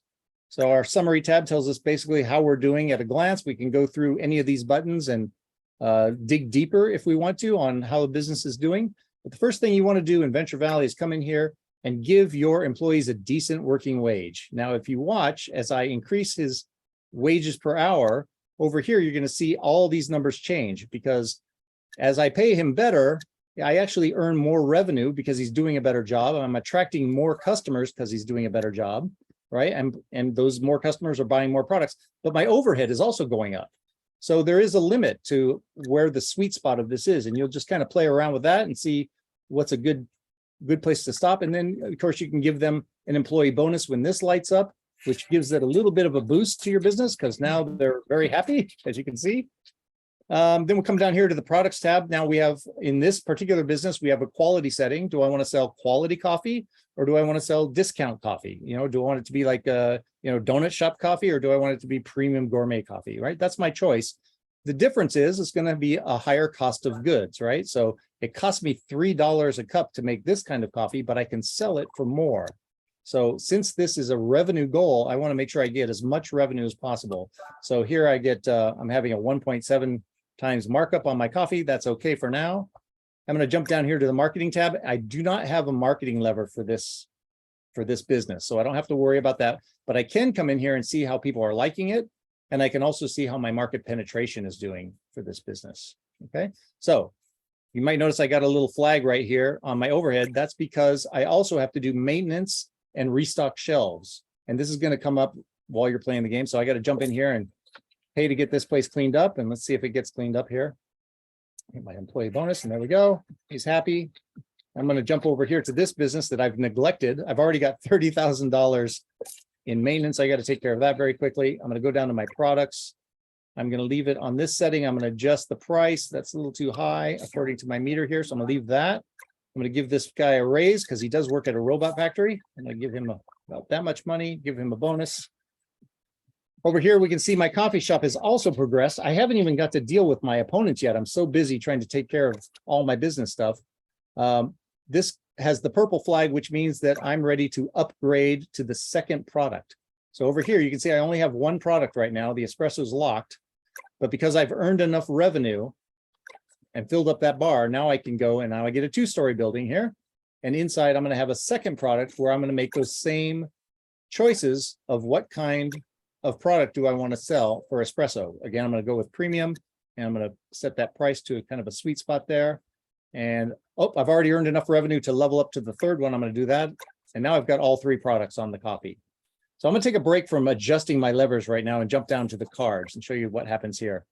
So our summary tab tells us basically how we're doing at a glance. We can go through any of these buttons and dig deeper if we want to on how the business is doing. But the first thing you want to do in Venture Valley is come in here and give your employees a decent working wage. Now, if you watch, as I increase his wages per hour, over here, you're going to see all these numbers change, because as I pay him better, I actually earn more revenue because he's doing a better job. I'm attracting more customers because he's doing a better job, right? And those more customers are buying more products, but my overhead is also going up. So there is a limit to where the sweet spot of this is, and you'll just kind of play around with that and see what's a good place to stop. And then, of course, you can give them an employee bonus when this lights up, which gives it a little bit of a boost to your business, because now they're very happy, as you can see. Then we'll come down here to the products tab. Now we have, in this particular business, we have a quality setting. Do I want to sell quality coffee, or do I want to sell discount coffee? You know, do I want it to be like a, you know, donut shop coffee, or do I want it to be premium gourmet coffee, right? That's my choice. The difference is it's going to be a higher cost of goods, right? So it costs me $3 a cup to make this kind of coffee, but I can sell it for more. So since this is a revenue goal, I want to make sure I get as much revenue as possible. So here I get, I'm having a 1.7 times markup on my coffee. That's okay for now. I'm going to jump down here to the marketing tab. I do not have a marketing lever for this business, so I don't have to worry about that, but I can come in here and see how people are liking it. And I can also see how my market penetration is doing for this business. Okay, so you might notice I got a little flag right here on my overhead. That's because I also have to do maintenance and restock shelves. And this is going to come up while you're playing the game. So I got to jump in here and pay to get this place cleaned up. And let's see if it gets cleaned up here. Get my employee bonus, and there we go. He's happy. I'm going to jump over here to this business that I've neglected. I've already got $30,000 in maintenance. I got to take care of that very quickly. I'm going to go down to my products. I'm going to leave it on this setting. I'm going to adjust the price. That's a little too high according to my meter here. So I'm going to leave that. I'm going to give this guy a raise because he does work at a robot factory. I'm going to give him about that much money, give him a bonus. Over here, we can see my coffee shop has also progressed. I haven't even got to deal with my opponents yet. I'm so busy trying to take care of all my business stuff. This has the purple flag, which means that I'm ready to upgrade to the second product. So over here, you can see I only have one product right now. The espresso is locked, but because I've earned enough revenue and filled up that bar, now I can go and now I get a 2-story building here. And inside, I'm going to have a second product where I'm going to make those same choices of what kind of product do I want to sell for espresso. Again, I'm going to go with premium, and I'm going to set that price to kind of a sweet spot there. And oh, I've already earned enough revenue to level up to the third one. I'm going to do that. And now I've got all 3 products on the coffee. So I'm going to take a break from adjusting my levers right now and jump down to the cards and show you what happens here.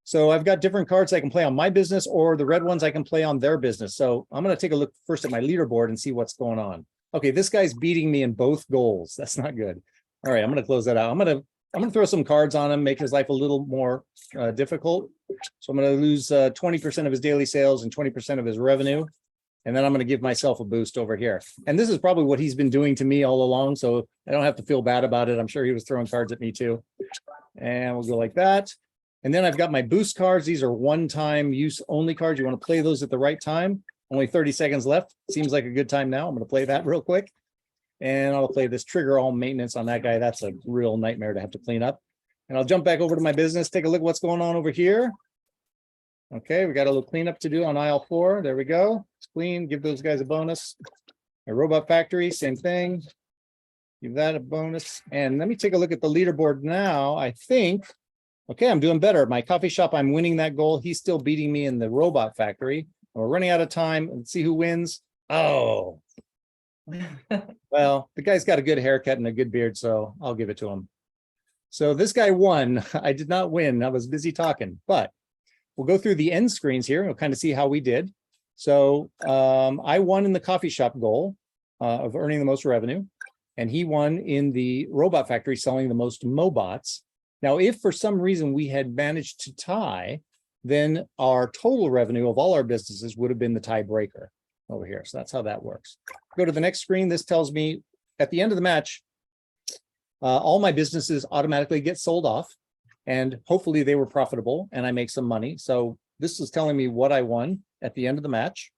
So I've got different cards I can play on my business, or the red ones I can play on their business. So I'm going to take a look first at my leaderboard and see what's going on. Okay, this guy's beating me in both goals. That's not good. All right, I'm going to close that out. I'm going to throw some cards on him, make his life a little more difficult. So I'm going to lose 20% of his daily sales and 20% of his revenue. And then I'm going to give myself a boost over here. And this is probably what he's been doing to me all along, so I don't have to feel bad about it. I'm sure he was throwing cards at me too. And we'll go like that. And then I've got my boost cards. These are one-time use only cards. You want to play those at the right time. Only 30 seconds left. Seems like a good time now. I'm going to play that real quick. And I'll play this trigger all maintenance on that guy. That's a real nightmare to have to clean up. And I'll jump back over to my business, take a look at what's going on over here. Okay, we got a little cleanup to do on aisle 4. There we go. It's clean. Give those guys a bonus. A robot factory, same thing. Give that a bonus. And let me take a look at the leaderboard now. I think, okay, I'm doing better. My coffee shop, I'm winning that goal. He's still beating me in the robot factory. We're running out of time. Let's see who wins. Oh, well, the guy's got a good haircut and a good beard, so I'll give it to him. So this guy won. I did not win. I was busy talking, but we'll go through the end screens here. We'll kind of see how we did. So I won in the coffee shop goal of earning the most revenue, and he won in the robot factory selling the most Mobots. Now, if for some reason we had managed to tie, then our total revenue of all our businesses would have been the tiebreaker over here. So that's how that works. Go to the next screen. This tells me at the end of the match, all my businesses automatically get sold off, and hopefully they were profitable and I make some money. So this is telling me what I won at the end of the match.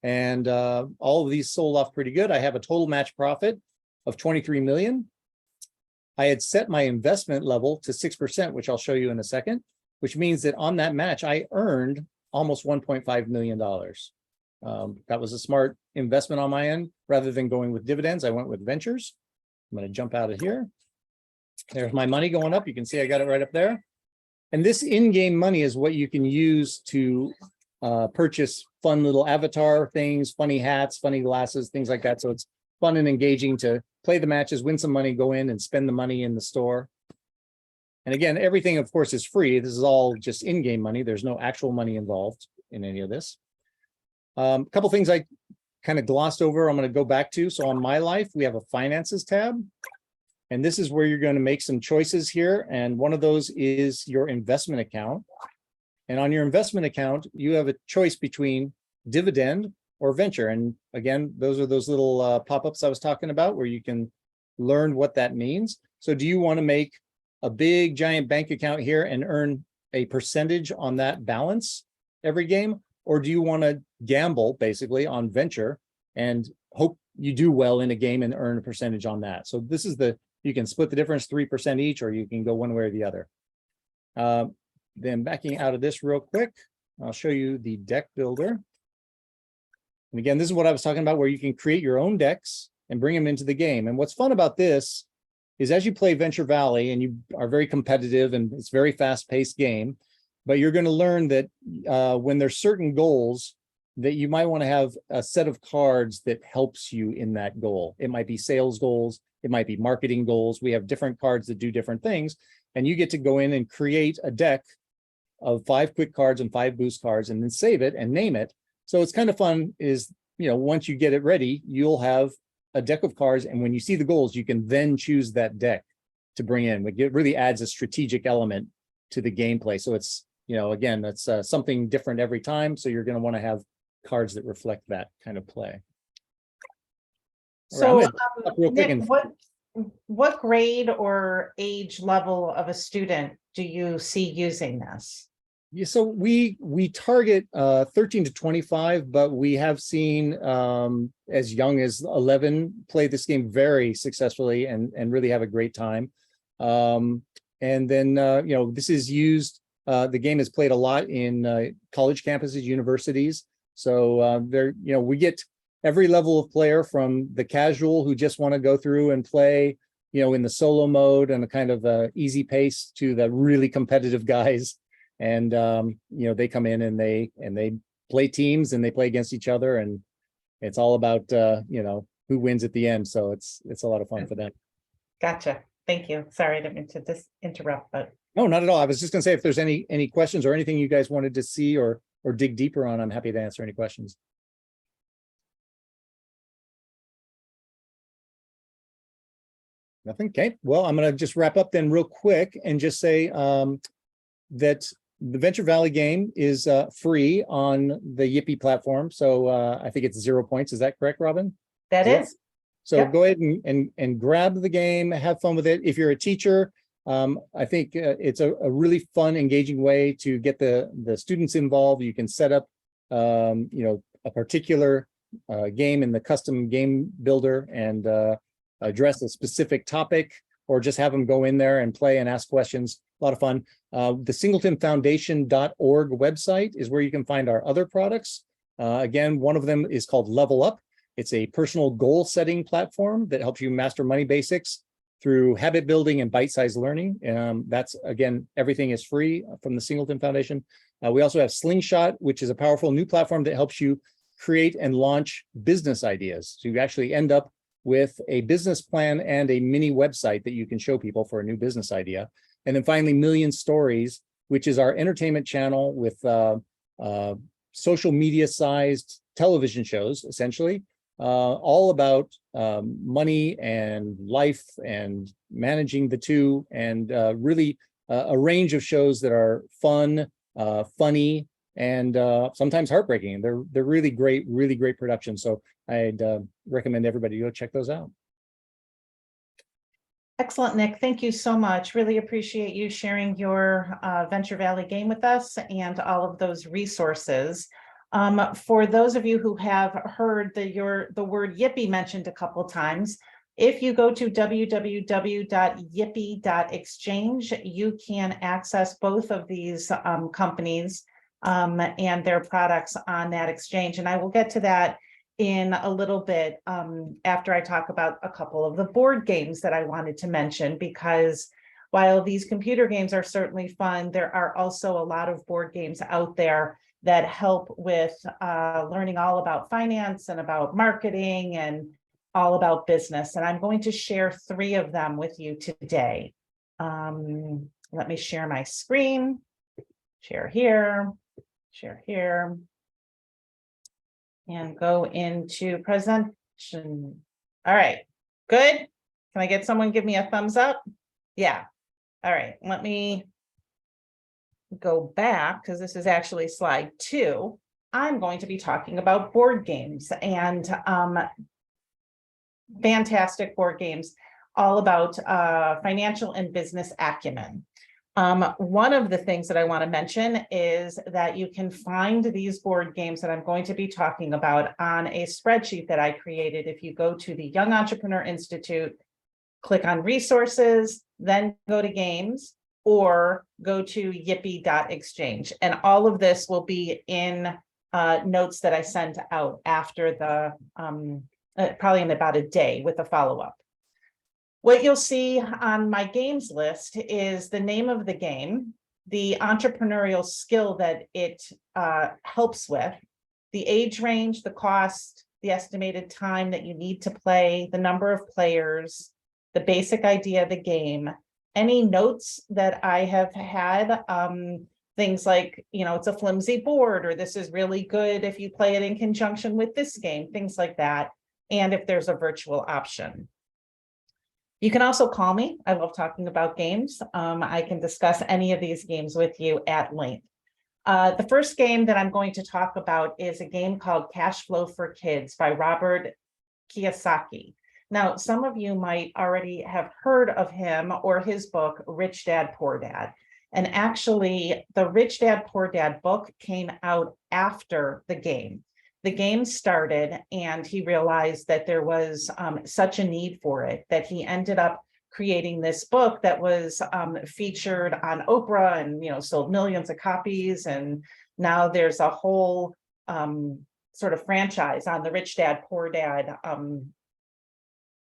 And all of these sold off pretty good. I have a total match profit of 23 million. I had set my investment level to 6%, which I'll show you in a second, which means that on that match, I earned almost $1.5 million. That was a smart investment on my end. Rather than going with dividends, I went with ventures. I'm going to jump out of here. There's my money going up. You can see I got it right up there. And this in-game money is what you can use to purchase fun little avatar things, funny hats, funny glasses, things like that. So it's fun and engaging to play the matches, win some money, go in and spend the money in the store. And again, everything, of course, is free. This is all just in-game money. There's no actual money involved in any of this. A couple things I kind of glossed over, I'm going to go back to. So on My Life, we have a finances tab. And this is where you're going to make some choices here. And one of those is your investment account. And on your investment account, you have a choice between dividend or venture. And again, those are those little pop-ups I was talking about where you can learn what that means. So do you want to make a big giant bank account here and earn a percentage on that balance every game? Or do you want to gamble basically on venture and hope you do well in a game and earn a percentage on that? So this is you can split the difference 3% each, or you can go one way or the other. Then backing out of this real quick, I'll show you the deck builder. And again, this is what I was talking about, where you can create your own decks and bring them into the game. And what's fun about this is as you play Venture Valley, and you are very competitive and it's a very fast-paced game, but you're going to learn that when there's certain goals, that you might want to have a set of cards that helps you in that goal. It might be sales goals, it might be marketing goals. We have different cards that do different things, and you get to go in and create a deck of 5 quick cards and 5 boost cards, and then save it and name it. So it's kind of fun is, once you get it ready, you'll have a deck of cards, and when you see the goals, you can then choose that deck to bring in. It really adds a strategic element to the gameplay. So it's, again, that's something different every time. So you're going to want to have cards that reflect that kind of play. So, Nick, what grade or age level of a student do you see using this? Yeah, so we target 13 to 25, but we have seen as young as 11 play this game very successfully and really have a great time. And then this is used. The game is played a lot in college campuses, universities. So we get every level of player, from the casual who just want to go through and play, in the solo mode and a kind of easy pace, to the really competitive guys. And they come in and they play teams and they play against each other, and it's all about who wins at the end. So it's a lot of fun for them. Gotcha. Thank you. Sorry, I didn't mean to interrupt, but no, not at all. I was just gonna say, if there's any questions or anything you guys wanted to see or dig deeper on, I'm happy to answer any questions. Nothing. Okay. Well, I'm gonna just wrap up then real quick and just say that the Venture Valley game is free on the YIPPEE platform. So I think it's 0 points. Is that correct, Robin? That is. So Yep. Go ahead and grab the game, have fun with it. If you're a teacher, I think it's a really fun, engaging way to get the students involved. You can set up, a particular game in the custom game builder and address a specific topic, or just have them go in there and play and ask questions. A lot of fun. The singletonfoundation.org website is where you can find our other products. Again, one of them is called Level Up. It's a personal goal setting platform that helps you master money basics through habit building and bite-sized learning. That's, again, everything is free from the Singleton Foundation. We also have Slingshot, which is a powerful new platform that helps you create and launch business ideas. So you actually end up with a business plan and a mini website that you can show people for a new business idea. And then finally, Million Stories, which is our entertainment channel with social media sized television shows, essentially, all about money and life and managing the two, and really a range of shows that are fun, funny, and sometimes heartbreaking. They're really great productions. So I'd recommend everybody go check those out. Excellent, Nick. Thank you so much. Really appreciate you sharing your Venture Valley game with us and all of those resources. For those of you who have heard the word YIPPEE mentioned a couple times, if you go to www.yippee.exchange, you can access both of these companies and their products on that exchange. And I will get to that in a little bit after I talk about a couple of the board games that I wanted to mention, because while these computer games are certainly fun, there are also a lot of board games out there that help with learning all about finance and about marketing and all about business. And I'm going to share 3 of them with you today. Let me share my screen, share here, and go into presentation. All right, good. Can I get someone give me a thumbs up? Yeah. All right, let me go back, because this is actually slide 2. I'm going to be talking about board games, and fantastic board games, all about financial and business acumen. One of the things that I want to mention is that you can find these board games that I'm going to be talking about on a spreadsheet that I created. If you go to the Young Entrepreneur Institute, click on resources, then go to games, or go to yippee.exchange. And all of this will be in notes that I send out after the, probably in about a day with a follow-up. What you'll see on my games list is the name of the game, the entrepreneurial skill that it helps with, the age range, the cost, the estimated time that you need to play, the number of players, the basic idea of the game, any notes that I have had, things like, it's a flimsy board, or this is really good if you play it in conjunction with this game, things like that, and if there's a virtual option. You can also call me. I love talking about games. I can discuss any of these games with you at length. The first game that I'm going to talk about is a game called Cash Flow for Kids by Robert Kiyosaki. Now, some of you might already have heard of him or his book, Rich Dad, Poor Dad. And actually, the Rich Dad, Poor Dad book came out after the game. The game started and he realized that there was such a need for it that he ended up creating this book that was featured on Oprah and, sold millions of copies. And now there's a whole sort of franchise on the Rich Dad, Poor Dad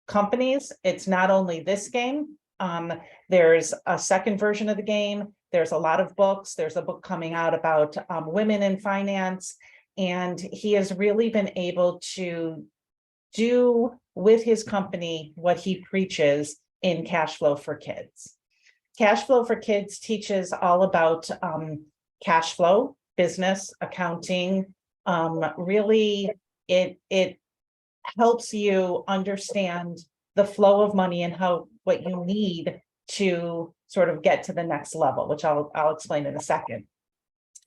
companies. It's not only this game. There's a second version of the game. There's a lot of books. There's a book coming out about women in finance. And he has really been able to do with his company what he preaches in Cash Flow for Kids. Cash Flow for Kids teaches all about cash flow, business, accounting. Really, it helps you understand the flow of money and what you need to sort of get to the next level, which I'll explain in a second.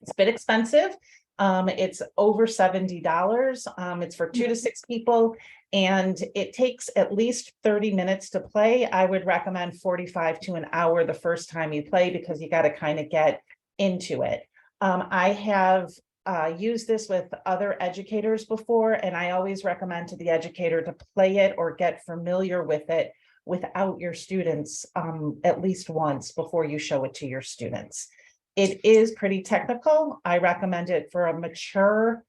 It's a bit expensive. It's over $70. It's for 2 to 6 people, and it takes at least 30 minutes to play. I would recommend 45 to an hour the first time you play, because you got to kind of get into it. I have used this with other educators before, and I always recommend to the educator to play it or get familiar with it without your students at least once before you show it to your students. It is pretty technical. I recommend it for a mature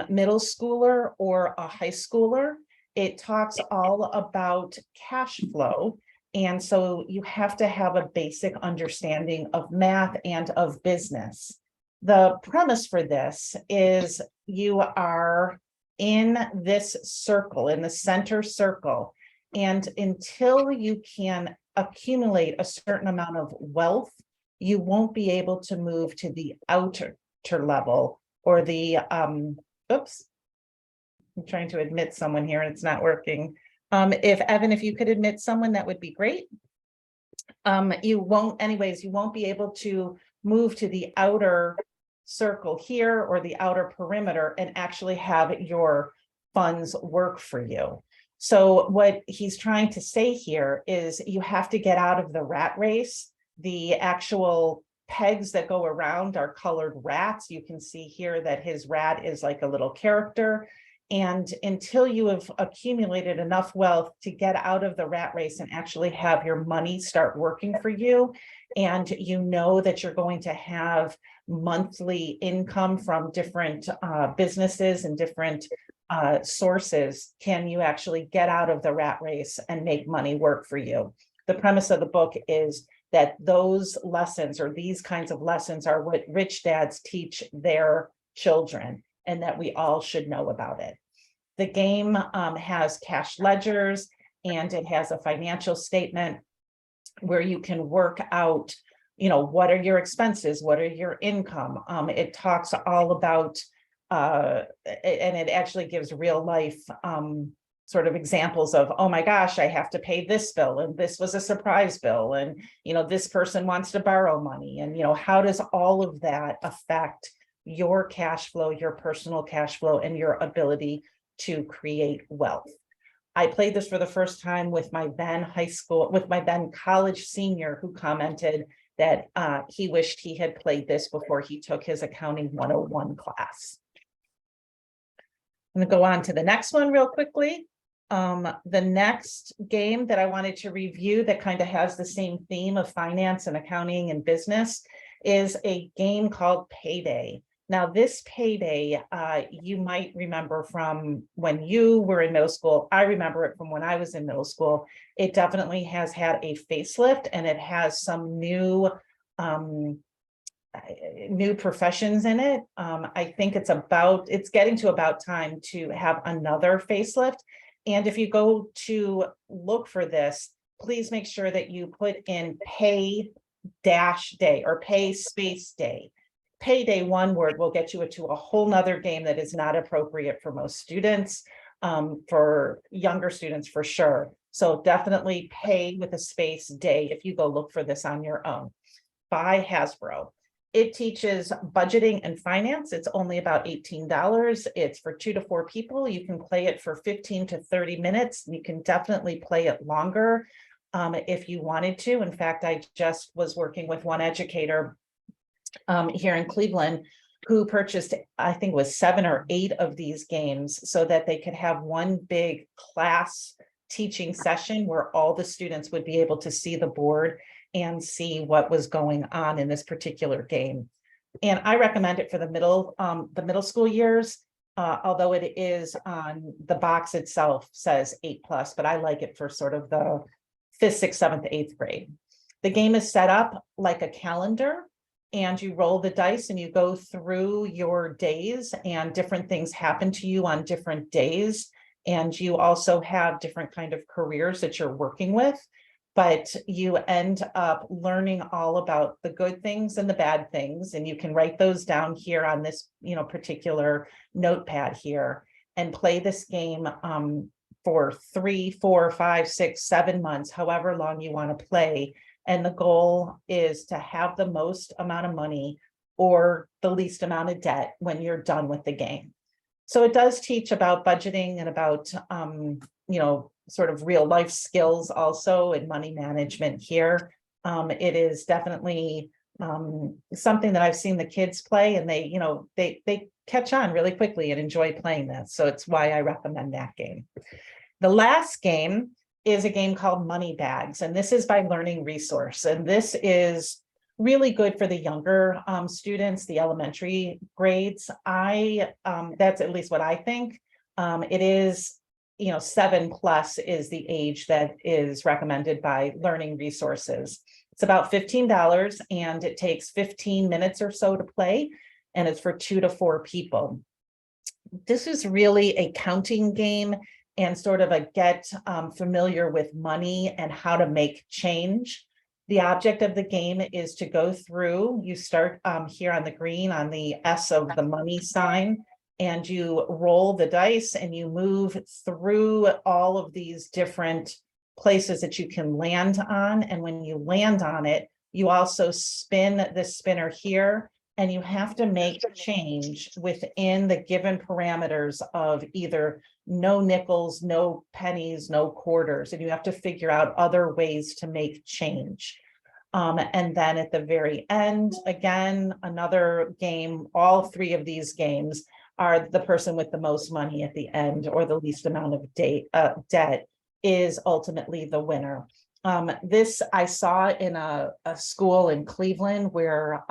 middle schooler or a high schooler. It talks all about cash flow. And so you have to have a basic understanding of math and of business. The premise for this is you are in this circle, in the center circle, and until you can accumulate a certain amount of wealth, you won't be able to move to the outer level or the, oops, I'm trying to admit someone here and it's not working. If Evan, if you could admit someone, that would be great. You won't be able to move to the outer circle here or the outer perimeter and actually have your funds work for you. So what he's trying to say here is you have to get out of the rat race. The actual pegs that go around are colored rats. You can see here that his rat is like a little character. And until you have accumulated enough wealth to get out of the rat race and actually have your money start working for you, and you know that you're going to have monthly income from different businesses and different sources, can you actually get out of the rat race and make money work for you? The premise of the book is that those lessons or these kinds of lessons are what rich dads teach their children, and that we all should know about it. The game has cash ledgers, and it has a financial statement where you can work out, what are your expenses? What are your income? It talks all about, and it actually gives real life sort of examples of, oh my gosh, I have to pay this bill, and this was a surprise bill, and this person wants to borrow money, and how does all of that affect your cash flow, your personal cash flow, and your ability to create wealth. I played this for the first time with my then college senior, who commented that he wished he had played this before he took his accounting 101 class. I'm going to go on to the next one real quickly. The next game that I wanted to review that kind of has the same theme of finance and accounting and business is a game called Payday. Now, this payday, you might remember from when you were in middle school. I remember it from when I was in middle school. It definitely has had a facelift, and it has some new professions in it. I think it's getting to about time to have another facelift. And if you go to look for this, please make sure that you put in pay dash day or pay space day. Payday, one word, will get you to a whole nother game that is not appropriate for most students, for younger students for sure. So definitely pay with a space day if you go look for this on your own. By Hasbro. It teaches budgeting and finance. It's only about $18. It's for 2 to 4 people. You can play it for 15 to 30 minutes. You can definitely play it longer if you wanted to. In fact, I just was working with one educator here in Cleveland who purchased, I think it was 7 or 8 of these games so that they could have one big class teaching session where all the students would be able to see the board and see what was going on in this particular game. And I recommend it for the middle school years, although it is on the box itself says 8+, but I like it for sort of the 5th, 6th, 7th, 8th grade. The game is set up like a calendar, and you roll the dice and you go through your days, and different things happen to you on different days. And you also have different kind of careers that you're working with, but you end up learning all about the good things and the bad things. And you can write those down here on this, particular notepad here, and play this game for 3, 4, 5, 6, 7 months, however long you want to play. And the goal is to have the most amount of money or the least amount of debt when you're done with the game. So it does teach about budgeting and about, sort of real life skills also, and money management here. It is definitely something that I've seen the kids play, and they catch on really quickly and enjoy playing this. So it's why I recommend that game. The last game is a game called Money Bags, and this is by Learning Resource. And this is really good for the younger students, the elementary grades. That's at least what I think. It is, 7+ is the age that is recommended by Learning Resources. It's about $15, and it takes 15 minutes or so to play, and it's for 2 to 4 people. This is really a counting game and sort of a get familiar with money and how to make change. The object of the game is to go through, you start here on the green on the S of the money sign, and you roll the dice and you move through all of these different places that you can land on. And when you land on it, you also spin the spinner here, and you have to make change within the given parameters of either no nickels, no pennies, no quarters, and you have to figure out other ways to make change. And then at the very end, again, another game. All 3 of these games are the person with the most money at the end, or the least amount of debt, is ultimately the winner. This I saw in a school in Cleveland where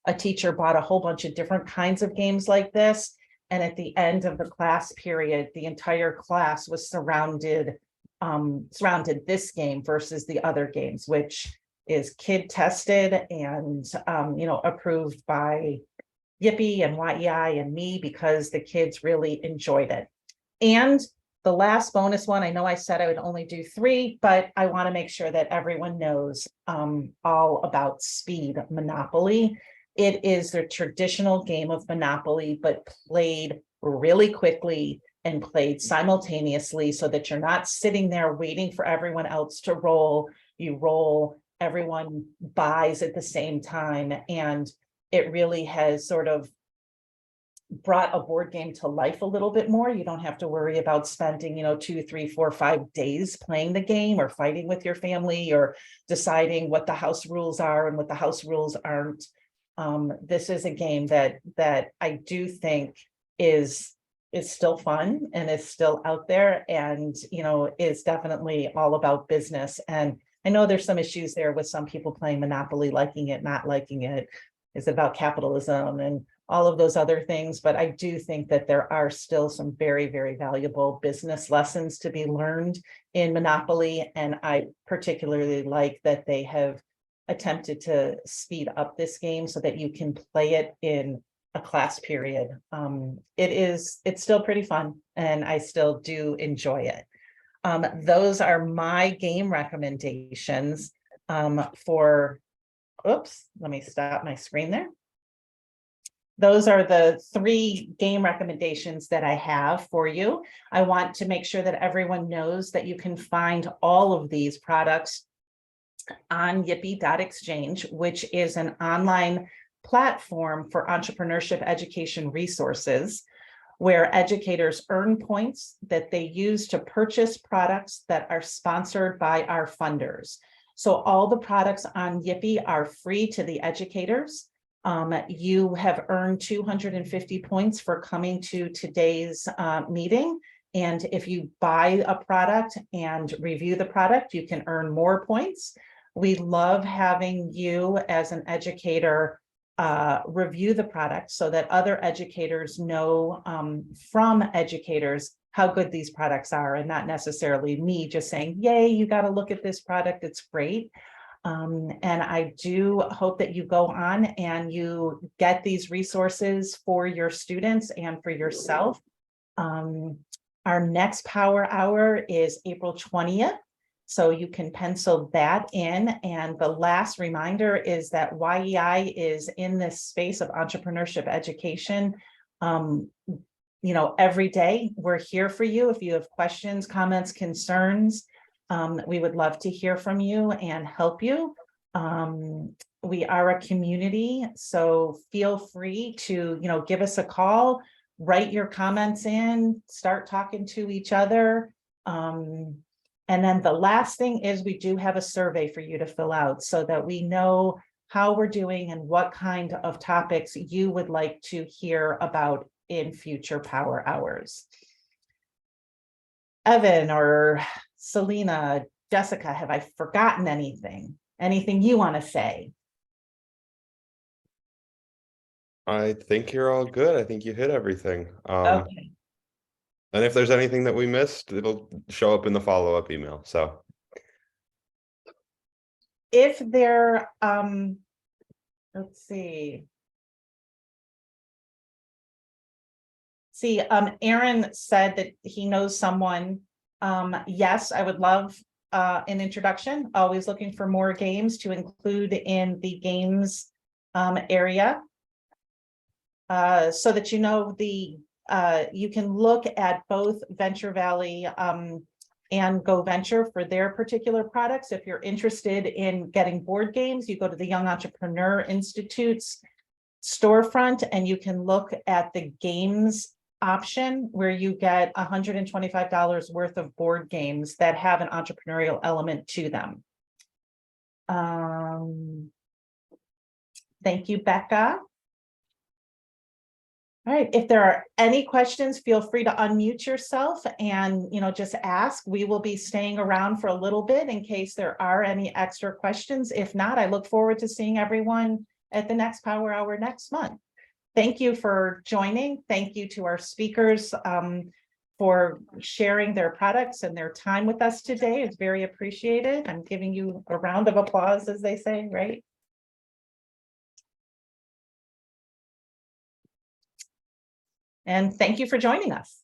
a teacher bought a whole bunch of different kinds of games like this. And at the end of the class period, the entire class was surrounded this game versus the other games, which is kid tested and, approved by YIPPEE and YEI and me, because the kids really enjoyed it. And the last bonus one, I know I said I would only do 3, but I want to make sure that everyone knows all about Speed Monopoly. It is the traditional game of Monopoly, but played really quickly and played simultaneously, so that you're not sitting there waiting for everyone else to roll. You roll, everyone buys at the same time, and it really has sort of brought a board game to life a little bit more. You don't have to worry about spending, 2, 3, 4, 5 days playing the game, or fighting with your family, or deciding what the house rules are and what the house rules aren't. This is a game that I do think is still fun and is still out there, and is definitely all about business. And I know there's some issues there with some people playing Monopoly, liking it, not liking it. Is it about capitalism and all of those other things. But I do think that there are still some very, very valuable business lessons to be learned in Monopoly. And I particularly like that they have attempted to speed up this game so that you can play it in a class period. It's still pretty fun, and I still do enjoy it. Those are my game recommendations for, oops, let me stop my screen there. Those are the 3 game recommendations that I have for you. I want to make sure that everyone knows that you can find all of these products on YIPPEE.exchange, which is an online platform for entrepreneurship education resources, where educators earn points that they use to purchase products that are sponsored by our funders. So all the products on YIPPEE are free to the educators. You have earned 250 points for coming to today's meeting. And if you buy a product and review the product, you can earn more points. We love having you as an educator review the product so that other educators know from educators how good these products are, and not necessarily me just saying, yay, you got to look at this product, it's great. And I do hope that you go on and you get these resources for your students and for yourself. Our next Power Hour is April 20th. So you can pencil that in. And the last reminder is that YEI is in this space of entrepreneurship education. Every day we're here for you. If you have questions, comments, concerns, we would love to hear from you and help you. We are a community, so feel free to, give us a call, write your comments in, start talking to each other. And then the last thing is we do have a survey for you to fill out so that we know how we're doing and what kind of topics you would like to hear about in future Power Hours. Evan or Selena, Jessica, have I forgotten anything? Anything you want to say? I think you're all good. I think you hit everything. Okay. And if there's anything that we missed, it'll show up in the follow-up email. So If there, let's see. Aaron said that he knows someone. Yes, I would love an introduction. Always looking for more games to include in the games area. So that you can look at both Venture Valley and GoVenture for their particular products. If you're interested in getting board games, you go to the Young Entrepreneur Institute's storefront and you can look at the games option where you get $125 worth of board games that have an entrepreneurial element to them. Thank you, Becca. All right, if there are any questions, feel free to unmute yourself and just ask. We will be staying around for a little bit in case there are any extra questions. If not, I look forward to seeing everyone at the next Power Hour next month. Thank you for joining. Thank you to our speakers for sharing their products and their time with us today. It's very appreciated. I'm giving you a round of applause, as they say, right? And thank you for joining us.